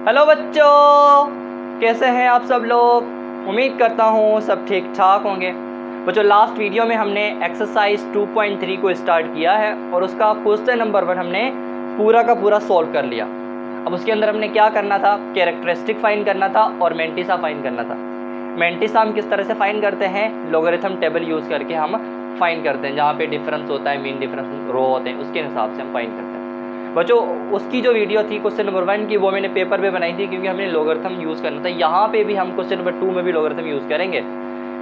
Hello बच्चों, कैसे हैं आप सब लोग। उम्मीद करता हूँ सब ठीक ठाक होंगे। बच्चों, लास्ट वीडियो में हमने एक्सरसाइज 2.3 को स्टार्ट किया है और उसका क्वेश्चन नंबर 1 हमने पूरा का पूरा सॉल्व कर लिया। अब उसके अंदर हमने क्या करना था, कैरेक्टरिस्टिक फाइंड करना था और मेंटिसा फाइंड करना था। मेंटिसा हम किस तरह से फाइंड करते हैं, लोगरिथम टेबल यूज़ करके हम फाइंड करते हैं, जहाँ पे डिफरेंस होता है, मीन डिफरेंस रो होते हैं, उसके हिसाब से हम फाइंड करते हैं। बच्चों, उसकी जो वीडियो थी क्वेश्चन नंबर 1 की, वो मैंने पेपर पे बनाई थी क्योंकि हमने लोगरिथम यूज़ करना था। यहाँ पे भी हम क्वेश्चन नंबर 2 में भी लोगरिथम यूज़ करेंगे,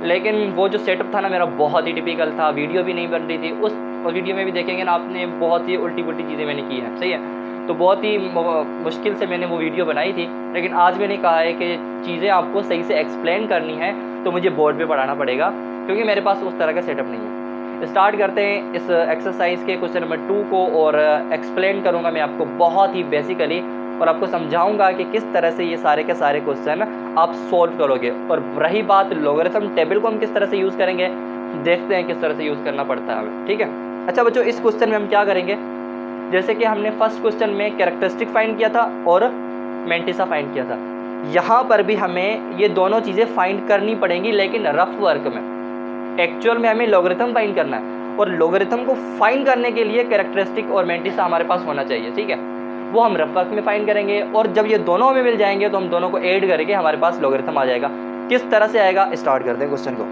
लेकिन वो जो सेटअप था ना मेरा बहुत ही टिपिकल था, वीडियो भी नहीं बन रही थी। उस वीडियो में भी देखेंगे ना आपने, बहुत ही उल्टी पुल्टी चीज़ें मैंने की हैं, सही है। तो बहुत ही मुश्किल से मैंने वो वीडियो बनाई थी, लेकिन आज मैंने कहा है कि चीज़ें आपको सही से एक्सप्लेन करनी है तो मुझे बोर्ड पे पढ़ाना पड़ेगा, क्योंकि मेरे पास उस तरह का सेटअप नहीं है। स्टार्ट करते हैं इस एक्सरसाइज के क्वेश्चन नंबर 2 को, और एक्सप्लेन करूँगा मैं आपको बहुत ही बेसिकली, और आपको समझाऊंगा कि किस तरह से ये सारे के सारे क्वेश्चन आप सॉल्व करोगे। और रही बात लोगरिथम टेबल को हम किस तरह से यूज़ करेंगे, देखते हैं किस तरह से यूज़ करना पड़ता है हमें, ठीक है। अच्छा बच्चों, इस क्वेश्चन में हम क्या करेंगे, जैसे कि हमने फर्स्ट क्वेश्चन में कैरेक्टरिस्टिक फाइंड किया था और मेंटिसा फाइंड किया था, यहाँ पर भी हमें ये दोनों चीज़ें फाइंड करनी पड़ेंगी, लेकिन रफ वर्क में। एक्चुअल में हमें लोगरिथम फाइंड करना है, और लोगरिथम को फाइंड करने के लिए कैरेक्टरिस्टिक और मेंटिसा हमारे पास होना चाहिए, ठीक है। वो हम रफ वर्क में फाइंड करेंगे, और जब ये दोनों हमें मिल जाएंगे तो हम दोनों को ऐड करके हमारे पास लोगरिथम आ जाएगा। किस तरह से आएगा, स्टार्ट करते हैं क्वेश्चन को।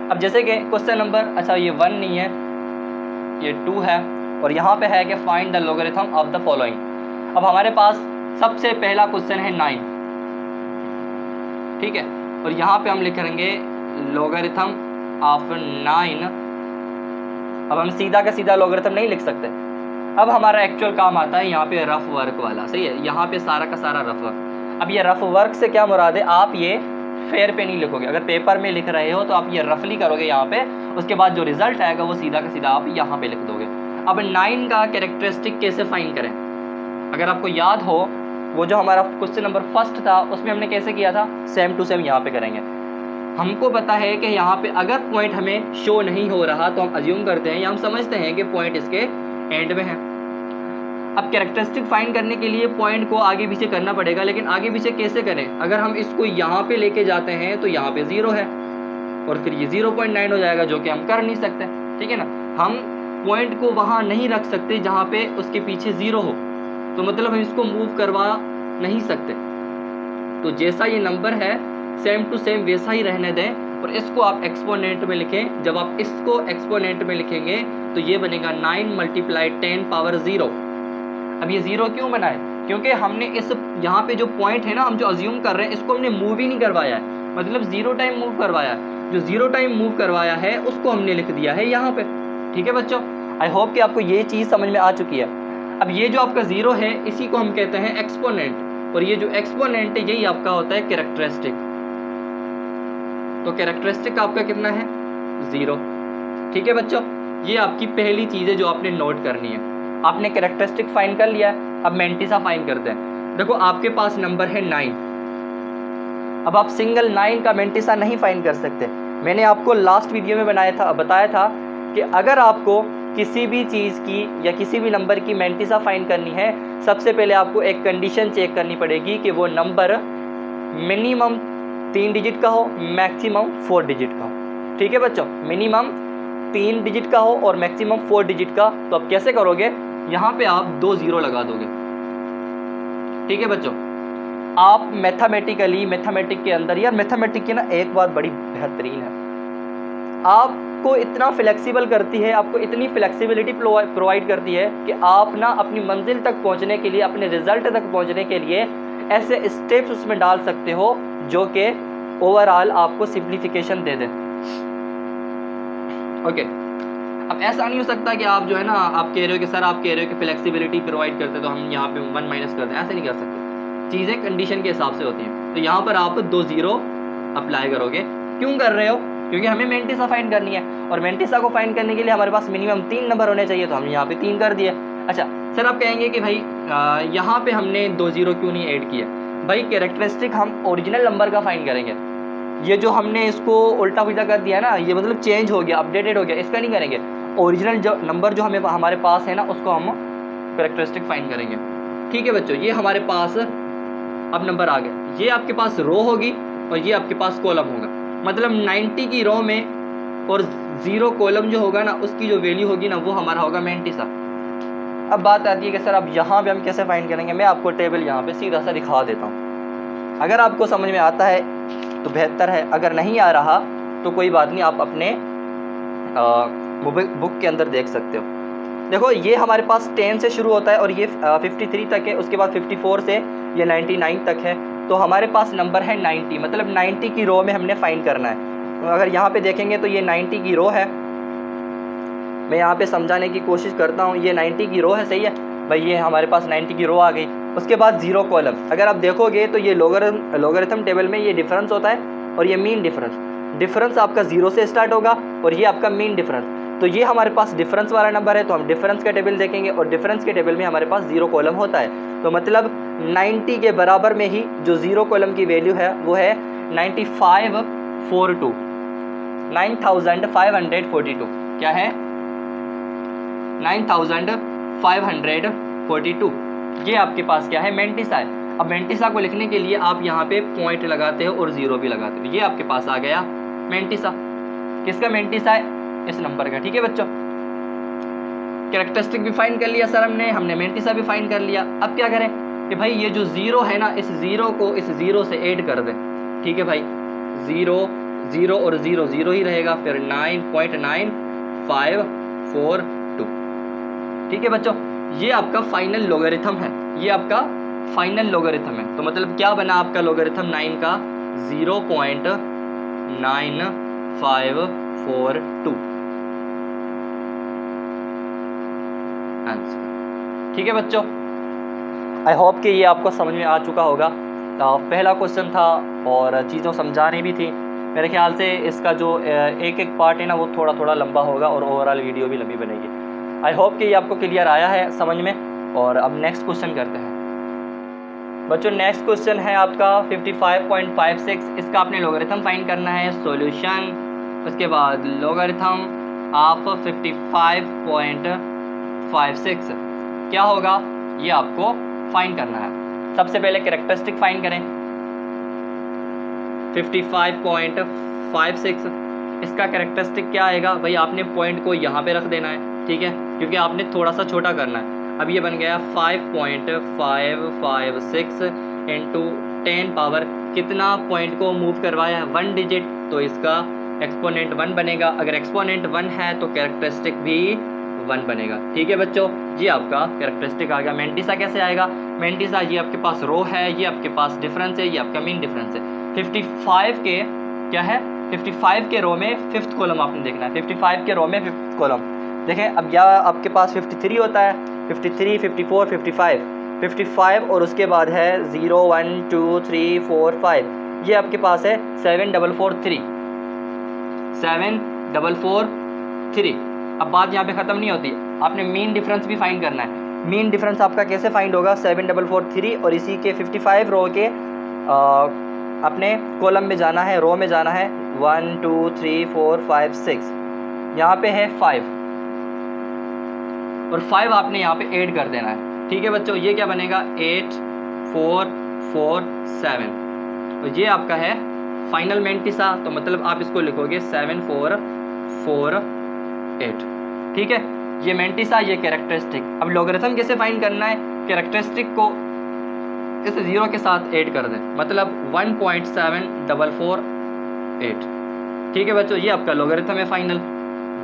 अब जैसे कि क्वेश्चन नंबर, अच्छा ये 1 नहीं है, ये 2 है, और यहाँ पे है कि find the logarithm of the following. अब हमारे पास सबसे पहला क्वेश्चन है 9, ठीक है, और यहाँ पे हम लिखेंगे लोगरिथम ऑफ 9। अब हम सीधा का सीधा लोगरिथम नहीं लिख सकते। अब हमारा एक्चुअल काम आता है यहाँ पे रफ वर्क वाला, सही है, यहाँ पे सारा का सारा रफ वर्क। अब ये रफ वर्क से क्या मुराद है, आप ये फेयर पे नहीं लिखोगे। अगर पेपर में लिख रहे हो तो आप ये रफली करोगे यहाँ पे, उसके बाद जो रिजल्ट आएगा वो सीधा का सीधा आप यहाँ पे लिख दोगे। अब 9 का कैरेक्टरिस्टिक कैसे फाइंड करें, अगर आपको याद हो, वो जो हमारा क्वेश्चन नंबर 1 था उसमें हमने कैसे किया था, सेम टू सेम यहाँ पे करेंगे। हमको पता है कि यहाँ पे अगर पॉइंट हमें शो नहीं हो रहा तो हम अज्यूम करते हैं या हम समझते हैं कि पॉइंट इसके एंड में है। अब कैरेक्टरिस्टिक फाइंड करने के लिए पॉइंट को आगे पीछे करना पड़ेगा, लेकिन आगे पीछे कैसे करें, अगर हम इसको यहाँ पे लेके जाते हैं तो यहाँ पे 0 है, और फिर ये 0.9 हो जाएगा, जो कि हम कर नहीं सकते, ठीक है ना। हम पॉइंट को वहाँ नहीं रख सकते जहाँ पे उसके पीछे 0 हो, तो मतलब हम इसको मूव करवा नहीं सकते। तो जैसा ये नंबर है सेम टू सेम वैसा ही रहने दें, और इसको आप एक्सपोनेंट में लिखें। जब आप इसको एक्सपोनेंट में लिखेंगे तो ये बनेगा 9 × 10 पावर 0। अब ये 0 क्यों बना है, क्योंकि हमने इस यहाँ पे जो पॉइंट है ना, हम जो अज्यूम कर रहे हैं, इसको हमने मूव ही नहीं करवाया है, मतलब 0 टाइम मूव करवाया है। जो 0 टाइम मूव करवाया है उसको हमने लिख दिया है यहाँ पे, ठीक है बच्चों। आई होप कि आपको ये चीज़ समझ में आ चुकी है। अब ये जो आपका 0 है इसी को हम कहते हैं एक्सपोनेंट, और ये जो एक्सपोनेंट है यही आपका होता है कैरेक्टरिस्टिक। तो कैरेक्टरिस्टिक आपका कितना है, 0, ठीक है बच्चों। ये आपकी पहली चीज़ है जो आपने नोट करनी है। आपने कैरेक्टरिस्टिक फाइंड कर लिया है, अब मेंटिसा फाइंड करते हैं। देखो आपके पास नंबर है 9, अब आप सिंगल 9 का मेंटिसा नहीं फाइंड कर सकते। मैंने आपको लास्ट वीडियो में बताया था कि अगर आपको किसी भी चीज़ की या किसी भी नंबर की मेंटिसा फाइंड करनी है, सबसे पहले आपको एक कंडीशन चेक करनी पड़ेगी कि वो नंबर मिनिमम 3 डिजिट का हो, मैक्सिमम 4 डिजिट का हो, ठीक है बच्चों। मिनिमम 3 डिजिट का हो और मैक्सिमम 4 डिजिट का। तो आप कैसे करोगे, यहाँ पे आप 2 0 लगा दोगे, ठीक है बच्चों। आप मैथमेटिक के अंदर, यार मैथमेटिक की ना एक बात बड़ी बेहतरीन है, आपको इतना फ्लेक्सिबल करती है, आपको इतनी फ्लेक्सिबिलिटी प्रोवाइड करती है कि आप ना अपनी मंजिल तक पहुँचने के लिए, अपने रिजल्ट तक पहुँचने के लिए ऐसे स्टेप्स उसमें डाल सकते हो जो कि ओवरऑल आपको सिंप्लीफिकेशन दे दे। ओके, अब ऐसा नहीं हो सकता कि आप जो है ना, आप कह रहे हो कि सर, आप कह रहे हो कि फ्लेक्सिबिलिटी प्रोवाइड करते तो हम यहाँ पे 1 माइनस करते हैं, ऐसे नहीं कर सकते। चीज़ें कंडीशन के हिसाब से होती हैं। तो यहाँ पर आप 2 0 अप्लाई करोगे। क्यों कर रहे हो, क्योंकि हमें मेंटिसा फाइंड करनी है, और मेंटिसा को फाइंड करने के लिए हमारे पास मिनिमम 3 नंबर होने चाहिए, तो हमने यहाँ पे 3 कर दिए। अच्छा सर, आप कहेंगे कि भाई यहाँ पे हमने 2 0 क्यों नहीं ऐड किया। भाई कैरेक्टरिस्टिक हम ओरिजिनल नंबर का फाइंड करेंगे, ये जो हमने इसको उल्टा पुल्टा कर दिया ना, ये मतलब चेंज हो गया, अपडेटेड हो गया, इसका नहीं करेंगे। ओरिजिनल जो नंबर जो हमारे पास है ना, उसको हम कैरेक्टरिस्टिक फाइंड करेंगे। ठीक है बच्चों, ये हमारे पास अब नंबर आ गया। ये आपके पास रो होगी और ये आपके पास कॉलम होगा। मतलब 90 की रो में और 0 कॉलम जो होगा ना, उसकी जो वैल्यू होगी ना, वो हमारा होगा मेंटिसा। अब बात आती है कि सर अब यहाँ पे हम कैसे फाइंड करेंगे। मैं आपको टेबल यहाँ पे सीधा सा दिखा देता हूँ। अगर आपको समझ में आता है तो बेहतर है, अगर नहीं आ रहा तो कोई बात नहीं, आप अपने बुक के अंदर देख सकते हो। देखो ये हमारे पास 10 से शुरू होता है और ये 53 तक है, उसके बाद 54 से ये 99 तक है। तो हमारे पास नंबर है 90, मतलब 90 की रो में हमने फाइंड करना है। अगर यहाँ पे देखेंगे तो ये 90 की रो है। मैं यहाँ पे समझाने की कोशिश करता हूँ। ये 90 की रो है, सही है भाई, ये हमारे पास 90 की रो आ गई। उसके बाद 0 कॉलम। अगर आप देखोगे तो ये लोगरिथम टेबल में ये डिफरेंस होता है और ये मीन डिफरेंस आपका 0 से स्टार्ट होगा और ये आपका मीन डिफरेंस। तो ये हमारे पास डिफरेंस वाला नंबर है, तो हम डिफरेंस का टेबल देखेंगे और डिफरेंस के टेबल में हमारे पास 0 कॉलम होता है। तो मतलब 90 के बराबर में ही जो 0 कॉलम की वैल्यू है वो है 9542, 9542। क्या है? 9542। ये आपके पास क्या है? मेंटिसा है। अब मेंटिसा को लिखने के लिए आप यहाँ पे पॉइंट लगाते हो और 0 भी लगाते हो। ये आपके पास आ गया मेंटिसा। किसका मेंटिसा है? इस नंबर का। ठीक है बच्चों, कैरेक्टरिस्टिक भी फाइंड कर लिया सर हमने मेंटिसा भी फाइंड कर लिया। अब क्या करें कि भाई ये जो 0 है ना, इस 0 को इस 0 से ऐड कर दें। ठीक है भाई, 0 0 और 0 0 ही रहेगा, फिर 9.9542। ठीक है बच्चों, ये आपका फाइनल लोगरिथम है, ये आपका फाइनल लोगरिथम है। तो मतलब क्या बना आपका लोगरिथम 9 का? 0.9542 आंसर। ठीक है बच्चों, आई होप कि ये आपको समझ में आ चुका होगा। पहला क्वेश्चन था और चीज़ों समझानी भी थी। मेरे ख्याल से इसका जो एक एक पार्ट है ना, वो थोड़ा थोड़ा लंबा होगा और ओवरऑल वीडियो भी लंबी बनेगी। आई होप कि ये आपको क्लियर आया है समझ में। और अब नेक्स्ट क्वेश्चन करते हैं बच्चों। नेक्स्ट क्वेश्चन है आपका 55.56। इसका आपने लोगरिथम फाइंड करना है, सॉल्यूशन। उसके बाद लोगरिथम ऑफ 55.56 क्या होगा, ये आपको फाइंड करना है। सबसे पहले कैरेक्टरिस्टिक फाइंड करें। 55.56 इसका कैरेक्टरिस्टिक क्या आएगा भाई? आपने पॉइंट को यहाँ पे रख देना है, ठीक है, क्योंकि आपने थोड़ा सा छोटा करना है। अब ये बन गया 5.556 इंटू 10 पावर कितना पॉइंट को मूव करवाया है? 1 डिजिट, तो इसका एक्सपोनेंट 1 बनेगा। अगर एक्सपोनेंट 1 है तो कैरेक्टरिस्टिक भी 1 बनेगा। ठीक है बच्चों, ये आपका कैरेक्टरिस्टिक आ गया। मेंटिसा कैसे आएगा? मेंटिसा ये आपके पास रो है, ये आपके पास डिफरेंस है, ये आपका मीन डिफरेंस है। 55 के क्या है? 55 के रो में 5th कॉलम आपने देखना है। 55 के रो में 5th कॉलम देखें। अब या आपके पास 53 होता है, 53, 54, 55 और उसके बाद है 0, 1, 2, 3, 4, 5। ये आपके पास है 7443, 7443। अब बात यहाँ पे ख़त्म नहीं होती, आपने मीन डिफरेंस भी फाइंड करना है। मीन डिफरेंस आपका कैसे फाइंड होगा? 7443 और इसी के 55 रो के अपने कॉलम में जाना है, रो में जाना है। 1, 2, 3, 4, 5, 6। यहाँ पे है 5 और 5 आपने यहाँ पे ऐड कर देना है। ठीक है बच्चों, ये क्या बनेगा? 8447। तो ये आपका है फाइनल मेंटिसा। तो मतलब आप इसको लिखोगे 7448। ठीक है, ये मेंटिसा, ये कैरेक्टरिस्टिक। अब लोगरिथम कैसे फाइंड करना है? कैरेक्टरिस्टिक को इस 0 के साथ ऐड कर दें, मतलब 1.7448। ठीक है बच्चों, ये आपका लोगरिथम है फाइनल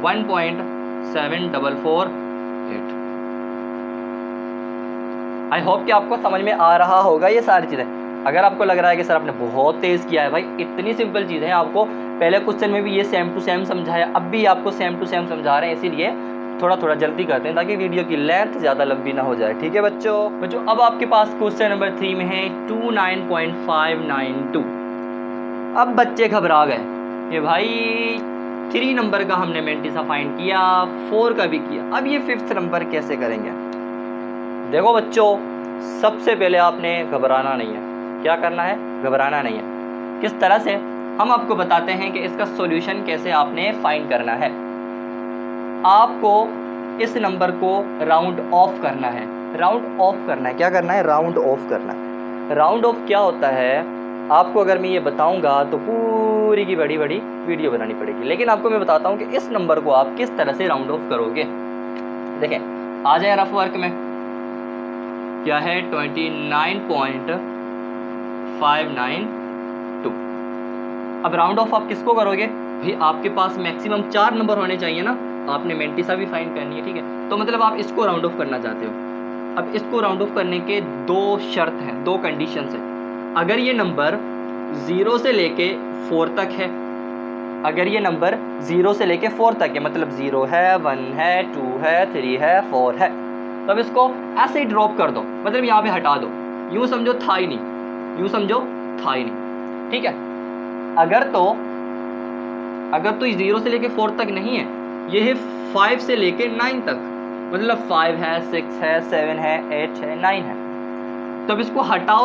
1.7448। आई होप कि आपको समझ में आ रहा होगा ये सारी चीज़ें। अगर आपको लग रहा है कि सर आपने बहुत तेज़ किया है, भाई इतनी सिंपल चीज़ है। आपको पहले क्वेश्चन में भी ये सेम टू सेम समझाया, अब भी आपको सेम टू सेम समझा रहे हैं, इसीलिए थोड़ा थोड़ा जल्दी करते हैं ताकि वीडियो की लेंथ ज़्यादा लंबी ना हो जाए। ठीक है बच्चों, अब आपके पास क्वेश्चन नंबर 3 में है 29.592। अब बच्चे घबरा गए कि भाई 3 नंबर का हमने मेंटिसा फाइंड किया, 4 का भी किया, अब ये 5th नंबर कैसे करेंगे? देखो बच्चों, सबसे पहले आपने घबराना नहीं है। क्या करना है? घबराना नहीं है। किस तरह से? हम आपको बताते हैं कि इसका सॉल्यूशन कैसे आपने फाइंड करना है। आपको इस नंबर को राउंड ऑफ करना है। राउंड ऑफ करना है। क्या करना है? राउंड ऑफ करना है। राउंड ऑफ क्या होता है आपको अगर मैं ये बताऊंगा तो पूरी की बड़ी बड़ी वीडियो बनानी पड़ेगी, लेकिन आपको मैं बताता हूँ कि इस नंबर को आप किस तरह से राउंड ऑफ करोगे। देखें, आ जाए रफ वर्क में, क्या है 29.592। अब राउंड ऑफ आप किसको करोगे भाई? आपके पास मैक्सिमम 4 नंबर होने चाहिए ना, आपने मेंटिसा भी फाइंड करनी है, ठीक है। तो मतलब आप इसको राउंड ऑफ करना चाहते हो। अब इसको राउंड ऑफ करने के 2 शर्त हैं, 2 कंडीशंस हैं। अगर ये नंबर 0 से लेके 4 तक है, अगर ये नंबर 0 से लेके 4 तक है, मतलब 0 है, 1 है, 2 है, 3 है, 4 है, तो अब इसको ऐसे ही ड्रॉप कर दो, मतलब यहाँ पे हटा दो। यूँ समझो था ही नहीं, यूँ समझो था ही नहीं, ठीक है। अगर तो 0 से लेके 4 तक नहीं है, ये है 5 से लेके 9 तक, मतलब 5 है, 6 है, 7 है, 8 है, 9 है, तो अब इसको हटा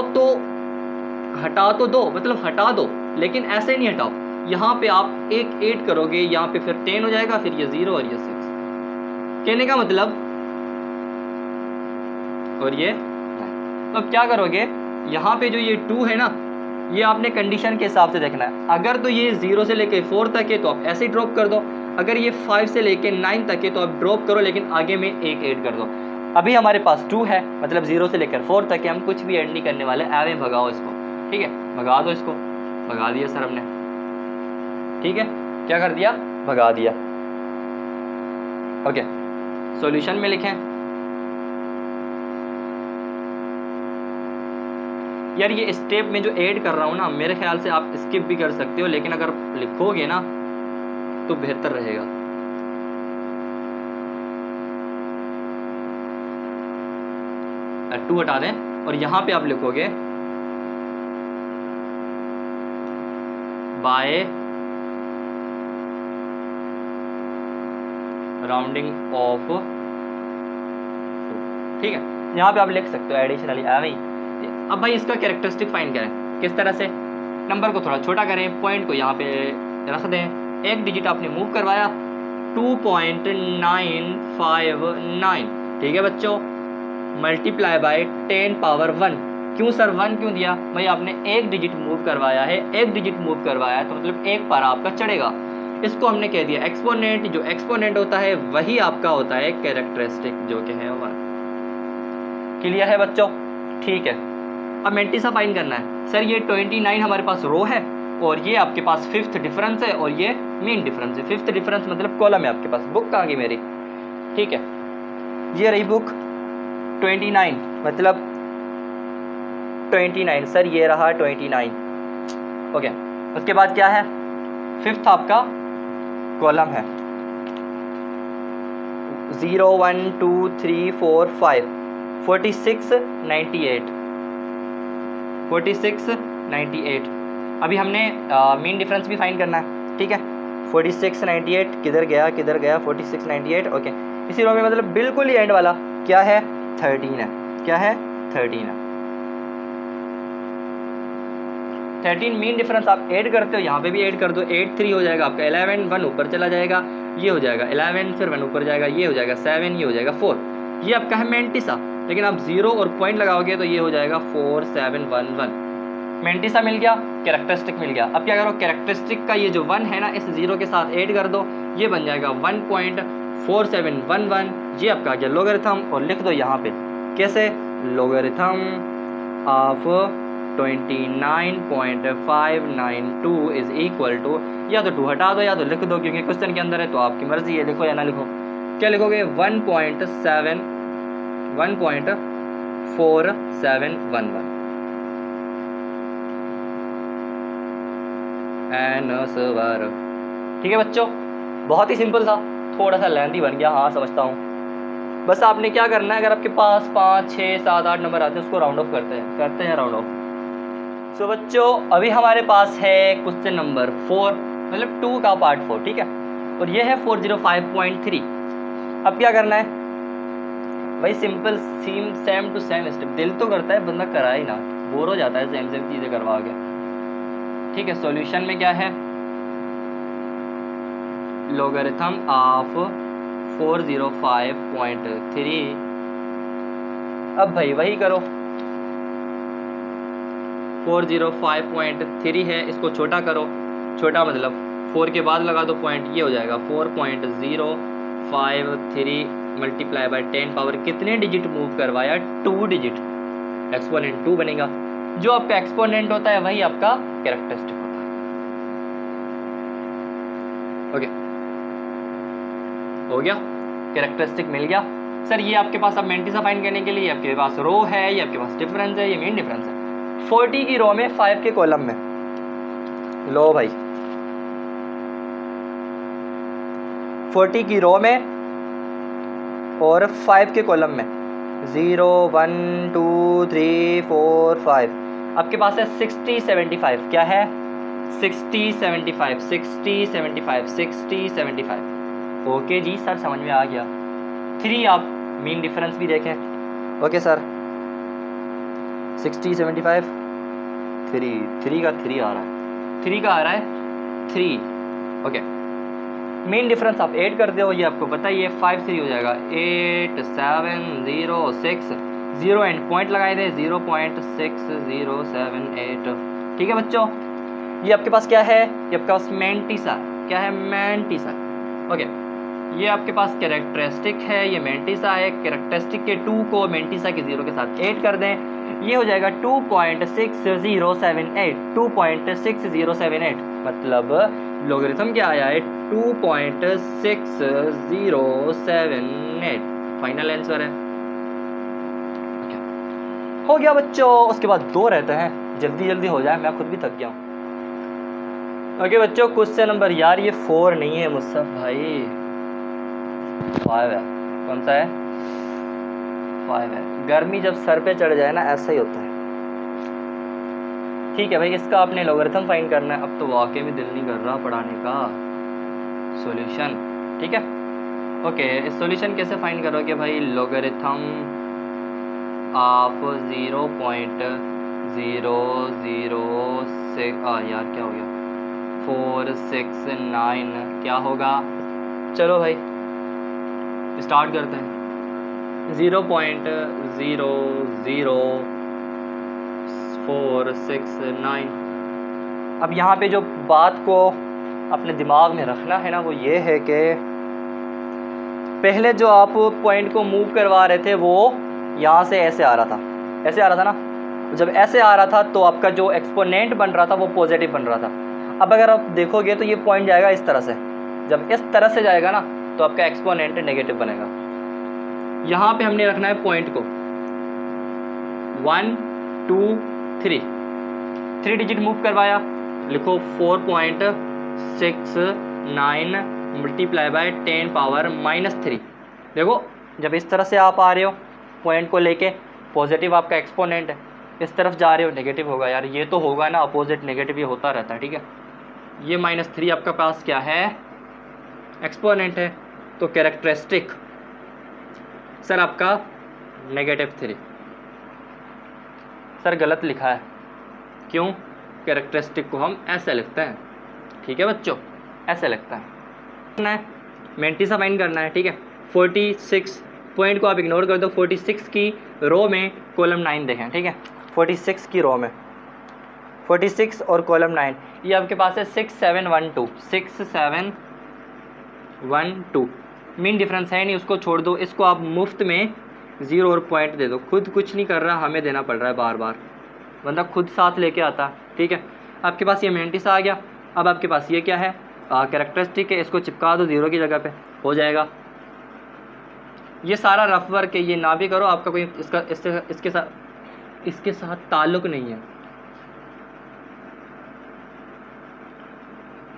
तो दो, मतलब हटा दो, लेकिन ऐसे नहीं हटाओ। यहाँ पे आप एक 8 करोगे, यहाँ पे फिर 10 हो जाएगा, फिर ये 0 और ये 6। कहने का मतलब, और ये 9। तो अब क्या करोगे, यहाँ पे जो ये 2 है ना, ये आपने कंडीशन के हिसाब से देखना है। अगर तो ये 0 से लेके 4 तक है तो आप ऐसे ही ड्रॉप कर दो, अगर ये 5 से लेके 9 तक है तो आप ड्रॉप करो, लेकिन आगे में एक ऐड कर दो। अभी हमारे पास 2 है, मतलब 0 से लेकर 4 तक है, हम कुछ भी ऐड नहीं करने वाले। एवे भगाओ इसको, ठीक है, भगा दो इसको। भगा दिया सर हमने, ठीक है, क्या कर दिया? भगा दिया। ओके, सॉल्यूशन में लिखें। यार ये स्टेप में जो ऐड कर रहा हूँ ना, मेरे ख्याल से आप स्किप भी कर सकते हो, लेकिन अगर लिखोगे ना तो बेहतर रहेगा। टू हटा दें और यहाँ पे आप लिखोगे बाय राउंडिंग ऑफ, ठीक है। यहाँ पे आप लिख सकते हो एडिशनली एवं। अब भाई इसका कैरेक्टरिस्टिक फाइंड करें, किस तरह से? नंबर को थोड़ा छोटा करें, पॉइंट को यहाँ पे रख दें, एक डिजिट आपने मूव करवाया, 2.959, ठीक है बच्चों, मल्टीप्लाई बाय 10 पावर 1। क्यों सर 1 क्यों दिया? भाई आपने एक डिजिट मूव करवाया है, एक डिजिट मूव करवाया है तो मतलब एक पारा आपका चढ़ेगा। इसको हमने कह दिया एक्सपोनेंट। जो एक्सपोनेंट होता है वही आपका होता है कैरेक्टरिस्टिक, जो कि है 1। क्लियर है बच्चों? ठीक है। अब मेंटिसा फाइंड करना है। सर ये 29 हमारे पास रो है और ये आपके पास 5th डिफरेंस है और ये मीन डिफरेंस है। 5th डिफरेंस मतलब कॉलम है आपके पास। बुक कहाँ गई मेरी? ठीक है, ये रही बुक। 29 मतलब 29, सर ये रहा 29। ओके, उसके बाद क्या है? 5th आपका कॉलम है, 0 1 2 3 4 5, 46 98, 46 98। अभी हमने मीन डिफरेंस भी फाइंड करना है, ठीक है। 46 98 किधर गया 46 98। ओके, इसी रो में मतलब बिल्कुल ही एंड वाला क्या है? 13 है। क्या है? 13 है। 13 मीन डिफरेंस आप ऐड करते हो, यहाँ पे भी ऐड कर दो, 8 3 हो जाएगा आपका 11, 1 ऊपर चला जाएगा, ये हो जाएगा 11, फिर 1 ऊपर जाएगा, ये हो जाएगा 7, ये हो जाएगा 4। ये आपका है मेंटिसा, लेकिन आप 0 और पॉइंट लगाओगे तो ये हो जाएगा 4 7 1 1। मेंटिसा मिल गया, कैरेक्टरिस्टिक मिल गया। अब क्या करो, कैरेक्टरिस्टिक का ये जो 1 है ना, इस 0 के साथ ऐड कर दो, ये बन जाएगा 1.4711। ये आपका आ गया लोगरिथम, और लिख दो यहाँ पे कैसे? Logarithm of 29.592 is equal to, या तो 2 हटा दो या तो लिख दो, क्योंकि क्वेश्चन के अंदर है तो आपकी मर्जी है, लिखो या ना लिखो। क्या लिखोगे? 1.4711 आंसर। ठीक है बच्चों, बहुत ही सिंपल था, थोड़ा सा लेंथी बन गया, हाँ समझता हूँ। बस आपने क्या करना है, अगर आपके पास 5 6 7 8 नंबर आते हैं उसको राउंड ऑफ करते हैं राउंड ऑफ। सो बच्चों, अभी हमारे पास है क्वेश्चन नंबर 4, मतलब 2 का पार्ट 4, ठीक है, और ये है 405.3। अब क्या करना है भाई? Simple same to same step. दिल तो करता है बंदा करा ही ना, बोर हो जाता है सेम चीज़ें करवा के। ठीक है, सॉल्यूशन में क्या है? लोगरिथम ऑफ 405.3 अब भाई वही करो, 405.3 है, इसको छोटा करो, छोटा मतलब 4 के बाद लगा दो पॉइंट, ये हो जाएगा 4.053 मल्टीप्लाई बाय 10 पावर कितने डिजिट मूव करवाया, 2 डिजिट, एक्सपोनेंट 2 बनेगा। जो आपका एक्सपोनेंट होता है वही आपका कैरेक्टरिस्टिक होता है। ओके, हो गया, कैरेक्टरिस्टिक मिल गया। सर ये आपके पास अब मेंटिसा फाइंड करने के लिए आपके पास रो है, ये आपके पास डिफरेंस है, ये मीन डिफरेंस है। 40 की रो में 5 के कॉलम में, लो भाई 40 की रो में और 5 के कॉलम में, 0 1 2 3 4 5, आपके पास है 60 75, क्या है 60 75 60 75 60 75। ओके जी सर, समझ में आ गया। 3 आप मीन डिफरेंस भी देखें। ओके सर, 60 75 3 का 3 आ रहा है, 3 का आ रहा है 3। ओके, मीन डिफरेंस आप 8 कर दो, ये आपको पता ही है, 5 3 हो जाएगा 8 7 0 6, 0 एंड पॉइंट लगाए थे 0.6078। ठीक है बच्चों, ये आपके पास क्या है, ये आपके पास मेंटिसा, क्या है मेंटिसा। ओके, ये आपके पास कैरेक्टरिस्टिक है, ये मेंटिसा है। कैरेक्टरिस्टिक के 2 को मेंटिसा के 0 के साथ 8 कर दें, ये हो जाएगा 2.6078, 2.6078, मतलब लॉगरिथम क्या आया है 2.6078, फाइनल आंसर है। हो गया बच्चों, उसके बाद 2 रहते हैं, जल्दी जल्दी हो जाए, मैं खुद भी थक गया हूँ। ओके बच्चों, क्वेश्चन नंबर, यार ये 4 नहीं है मुस्तफ भाई, 5 है। कौन सा है, 5 है। गर्मी जब सर पे चढ़ जाए ना, ऐसा ही होता है। ठीक है भाई, इसका आपने लॉगरिथम फाइंड करना है। अब तो वाकई में दिल नहीं कर रहा पढ़ाने का। सॉल्यूशन, ठीक है। ओके, इस सॉल्यूशन कैसे फाइंड करोगे भाई, लॉगरिथम ऑफ 0.006, यार क्या हो गया, 469, क्या होगा, चलो भाई स्टार्ट करते हैं। 0.00469। अब यहाँ पे जो बात को अपने दिमाग में रखना है ना, वो ये है कि पहले जो आप पॉइंट को मूव करवा रहे थे वो यहाँ से ऐसे आ रहा था, ऐसे आ रहा था ना। जब ऐसे आ रहा था तो आपका जो एक्सपोनेंट बन रहा था वो पॉजिटिव बन रहा था। अब अगर आप देखोगे तो ये पॉइंट जाएगा इस तरह से, जब इस तरह से जाएगा ना तो आपका एक्सपोनेंट नेगेटिव बनेगा। यहाँ पे हमने रखना है पॉइंट को 1 2 3 डिजिट मूव करवाया, लिखो 4.69 मल्टीप्लाई बाय 10 पावर -3। देखो जब इस तरह से आप आ रहे हो पॉइंट को लेके, पॉजिटिव आपका एक्सपोनेंट है, इस तरफ जा रहे हो नेगेटिव होगा। यार ये तो होगा ना, अपोजिट नेगेटिव ये होता रहता है, ठीक है। ये -3 आपका पास क्या है, एक्सपोनेंट है, तो कैरेक्टरिस्टिक सर आपका -3। सर गलत लिखा है, क्यों, कैरेक्टरिस्टिक को हम ऐसे लिखते हैं, ठीक है बच्चों, ऐसे लिखते हैं। मेंटिसा फाइंड करना है, ठीक है। 46 पॉइंट को आप इग्नोर कर दो, 46 की रो में कॉलम 9 देखें, ठीक है। 46 की रो में 46 और कॉलम 9, ये आपके पास है 6712, 6712। मीन डिफरेंस है नहीं, उसको छोड़ दो, इसको आप मुफ्त में 0 और पॉइंट दे दो। खुद कुछ नहीं कर रहा, हमें देना पड़ रहा है बार बार, बंदा खुद साथ लेके आता, ठीक है। आपके पास ये मेंटिसा आ गया। अब आपके पास ये क्या है, कैरेक्टरिस्टिक है, इसको चिपका दो 0 की जगह पे, हो जाएगा। ये सारा रफ वर्क है, ये ना भी करो, आपका कोई इसके साथ ताल्लुक नहीं है,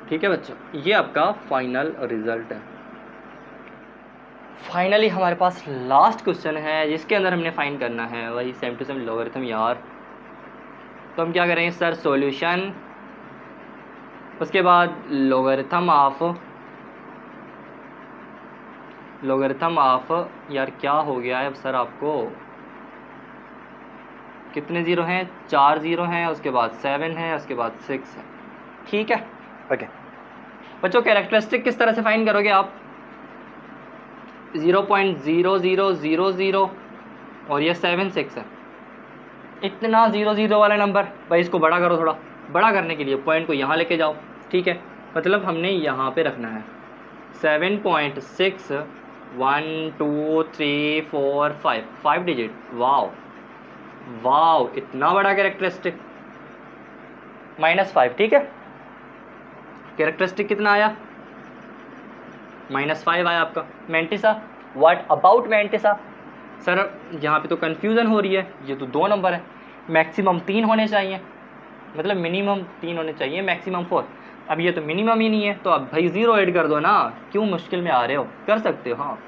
ठीक है बच्चों। ये आपका फाइनल रिजल्ट है। फाइनली हमारे पास लास्ट क्वेश्चन है जिसके अंदर हमने फाइंड करना है वही सेम टू सेम लॉगरिथम यार। तो हम क्या करेंगे सर, सॉल्यूशन, उसके बाद लॉगरिथम ऑफ यार क्या हो गया है सर, आपको कितने 0 हैं, 4 0 हैं, उसके बाद 7 है, उसके बाद 6 है, ठीक है। ओके बच्चों, कैरेक्टरिस्टिक किस तरह से फाइंड करोगे आप, 0.0000 और ये 7 6 है। इतना 0 0 वाला नंबर भाई, इसको बड़ा करो थोड़ा। बड़ा करने के लिए पॉइंट को यहाँ लेके जाओ, ठीक है। मतलब हमने यहाँ पे रखना है 7.6 1 2 3 4 5 डिजिट। वाओ वाओ, इतना बड़ा कैरेक्टरिस्टिक। -5, ठीक है। कैरेक्टरिस्टिक कितना आया? -5 आया आपका। Mantissa, what about mantissa? Sir यहाँ पे तो कन्फ्यूज़न हो रही है, ये तो 2 नंबर है। मैक्सिमम 3 होने चाहिए, मतलब मिनिमम 3 होने चाहिए, मैक्सिमम 4। अब ये तो मिनिमम ही नहीं है, तो अब भाई 0 ऐड कर दो ना, क्यों मुश्किल में आ रहे हो, कर सकते हो। हाँ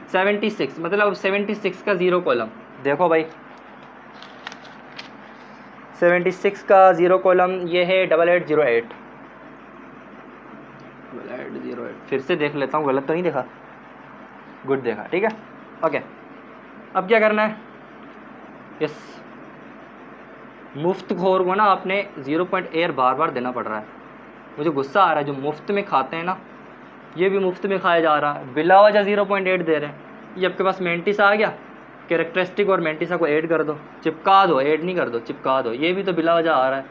76, मतलब 76 का 0 कॉलम देखो भाई, 76 का 0 कॉलम ये है 8808। 8808 फिर से देख लेता हूँ, गलत तो नहीं देखा? गुड देखा, ठीक है ओके। अब क्या करना है? यस, मुफ्त खोर को ना आपने 0.8 बार बार देना पड़ रहा है। मुझे गुस्सा आ रहा है, जो मुफ्त में खाते हैं ना, ये भी मुफ्त में खाया जा रहा है, बिला वजह 0.8 दे रहे हैं। ये आपके पास मैंटिसा आ गया, कैरेक्टरिस्टिक और मैंटिसा को ऐड कर दो, चिपका दो, ऐड नहीं कर दो, चिपका दो। ये भी तो बिला वजह आ रहा है।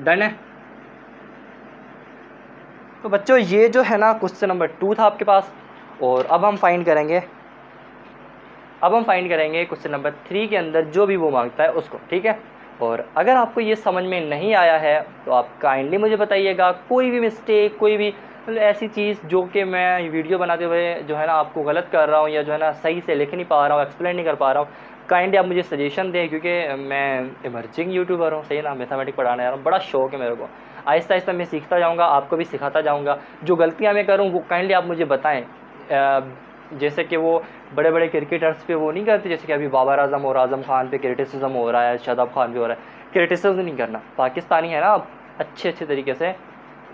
डन है। तो बच्चों ये जो है ना क्वेश्चन नंबर 2 था आपके पास, और अब हम फाइंड करेंगे क्वेश्चन नंबर 3 के अंदर जो भी वो मांगता है उसको, ठीक है। और अगर आपको ये समझ में नहीं आया है तो आप काइंडली मुझे बताइएगा, कोई भी मिस्टेक, कोई भी ऐसी चीज़ जो कि मैं वीडियो बनाते हुए जो है ना आपको गलत कर रहा हूँ, या जो है ना सही से लिख नहीं पा रहा हूँ, एक्सप्लेन नहीं कर पा रहा हूँ, काइंडली आप मुझे सजेशन दें, क्योंकि मैं इमर्जिंग यूट्यूबर हूँ, सही ना, मैथमेटिक्स पढ़ाने जा रहा हूँ, बड़ा शौक है मेरे को। आहिस्ता आहिस्ता मैं सीखता जाऊँगा, आपको भी सिखाता जाऊँगा। जो गलतियाँ मैं करूँ वो काइंडली आप मुझे बताएँ। जैसे कि वो बड़े बड़े क्रिकेटर्स पे वो नहीं करते, जैसे कि अभी बाबर आजम और आजम खान पे क्रिटिसिज्म हो रहा है, शादाब खान पे हो रहा है। क्रिटिसिज्म नहीं करना, पाकिस्तानी है ना, अच्छे तरीके से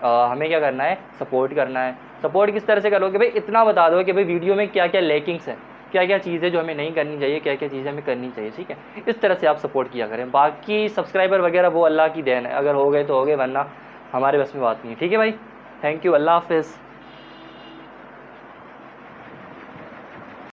हमें क्या करना है, सपोर्ट करना है। सपोर्ट किस तरह से करोगे भाई? इतना बता दो कि भाई वीडियो में क्या क्या लैकिंग्स है, क्या क्या चीज़ें जो हमें नहीं करनी चाहिए, क्या क्या चीज़ें हमें करनी चाहिए, ठीक है। इस तरह से आप सपोर्ट किया करें। बाकी सब्सक्राइबर वगैरह वो अल्लाह की देन है, अगर हो गए तो हो गए, वरना हमारे बस में बात नहीं है, ठीक है भाई। थैंक यू, अल्लाह हाफिज़।